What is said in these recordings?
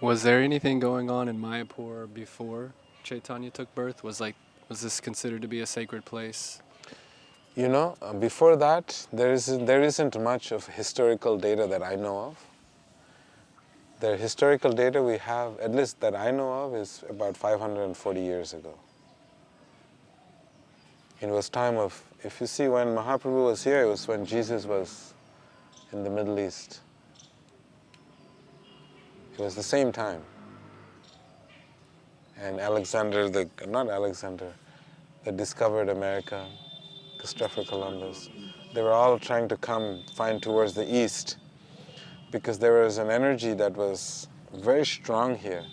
Was there anything going on in Mayapur before Chaitanya took birth? Was this considered to be a sacred place? Before that, there isn't much of historical data that I know of. The historical data we have, at least that I know of, is about 540 years ago. It was time of, if you see when Mahaprabhu was here, it was when Jesus was in the Middle East. It was the same time. And that discovered America, Christopher Columbus, they were all trying to find towards the east because there was an energy that was very strong here,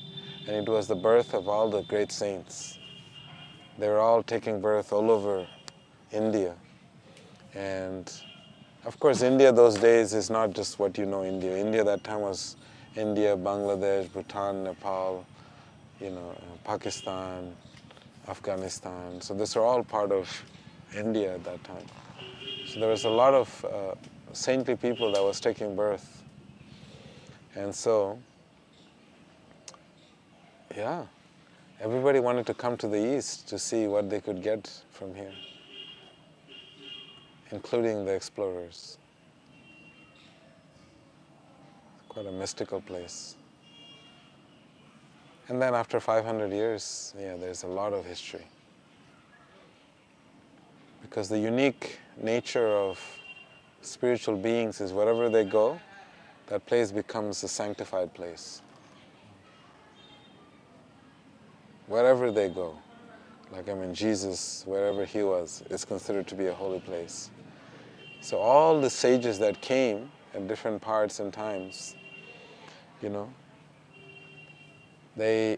and it was the birth of all the great saints. They were all taking birth all over India. And of course, India those days is not just what you know India. India that time was India, Bangladesh, Bhutan, Nepal, Pakistan, Afghanistan. So these are all part of India at that time. So there was a lot of saintly people that was taking birth. And so, everybody wanted to come to the east to see what they could get from here, including the explorers. Quite a mystical place. And then after 500 years, there's a lot of history. Because the unique nature of spiritual beings is wherever they go, that place becomes a sanctified place. Wherever they go, Jesus, wherever he was, is considered to be a holy place. So all the sages that came at different parts and times,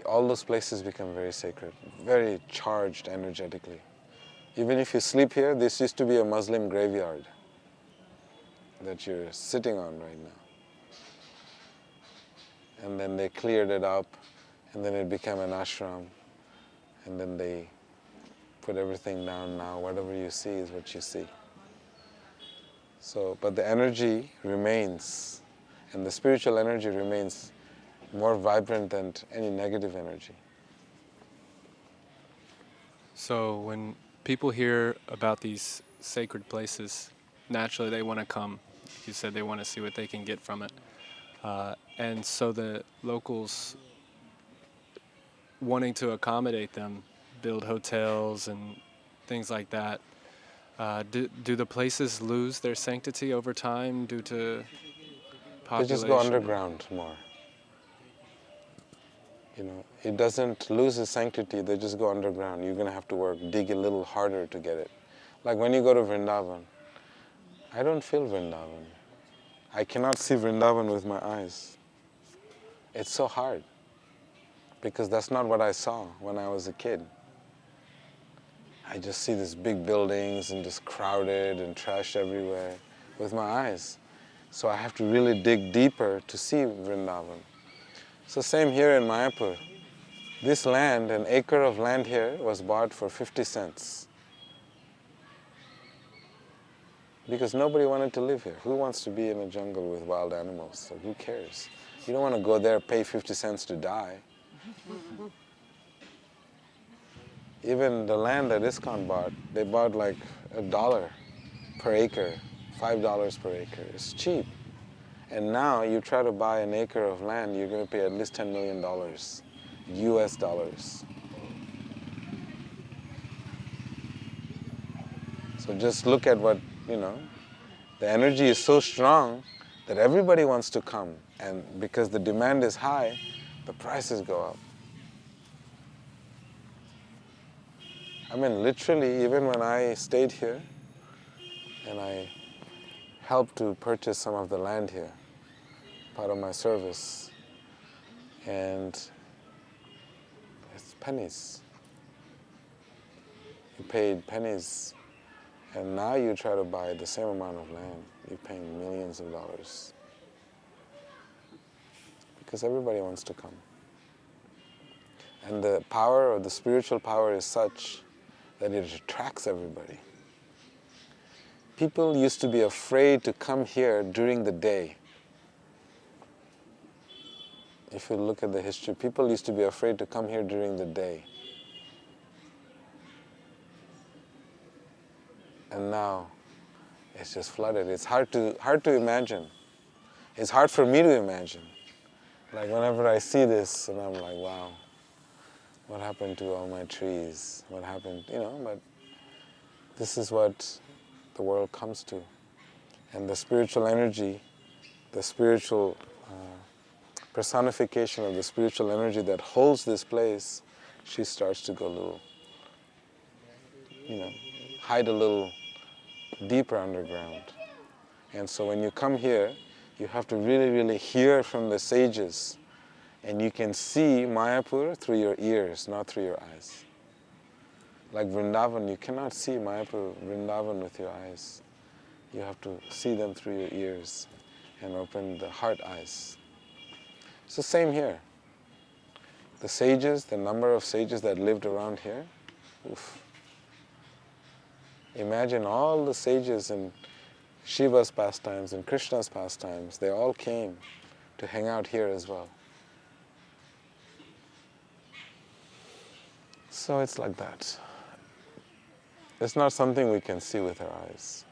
all those places become very sacred, very charged energetically. Even if you sleep here, this used to be a Muslim graveyard that you're sitting on right now. And then they cleared it up, and then it became an ashram, and then they put everything down. Now whatever you see is what you see. So, but the energy remains, and the spiritual energy remains more vibrant than any negative energy. So when people hear about these sacred places, naturally they want to come. You said they want to see what they can get from it. And so the locals, wanting to accommodate them, build hotels and things like that. Do the places lose their sanctity over time due to population? They just go underground more. It doesn't lose its sanctity, they just go underground. You're going to have to dig a little harder to get it. Like when you go to Vrindavan, I don't feel Vrindavan. I cannot see Vrindavan with my eyes. It's so hard, because that's not what I saw when I was a kid. I just see these big buildings and just crowded and trash everywhere with my eyes. So I have to really dig deeper to see Vrindavan. So same here in Mayapur. This land, an acre of land here, was bought for 50 cents. Because nobody wanted to live here. Who wants to be in a jungle with wild animals? So who cares? You don't want to go there, pay 50 cents to die. Even the land that ISKCON bought, they bought like $1 per acre, $5 per acre. It's cheap. And now you try to buy an acre of land, you're going to pay at least $10 million, US dollars. So just look at what, the energy is so strong that everybody wants to come. And because the demand is high, the prices go up. I mean, literally, even when I stayed here and I helped to purchase some of the land here, part of my service, and it's pennies. You paid pennies, and now you try to buy the same amount of land, you're paying millions of dollars. Because everybody wants to come. And the power, or the spiritual power, is such that it attracts everybody. People used to be afraid to come here during the day. if you look at the history, people used to be afraid to come here during the day. And now it's just flooded. It's hard to imagine. It's hard for me to imagine. Like whenever I see this, and I'm like, wow, what happened to all my trees? What happened, but this is what the world comes to. And the spiritual energy, the spiritual personification of the spiritual energy that holds this place, she starts to go a little, hide a little deeper underground. And so when you come here, you have to really, really hear from the sages. And you can see Mayapur through your ears, not through your eyes. Like Vrindavan, you cannot see Mayapur, Vrindavan with your eyes. You have to see them through your ears and open the heart eyes. It's the same here. The sages, the number of sages that lived around here, oof. Imagine all the sages in Shiva's pastimes and Krishna's pastimes, they all came to hang out here as well. So it's like that. It's not something we can see with our eyes.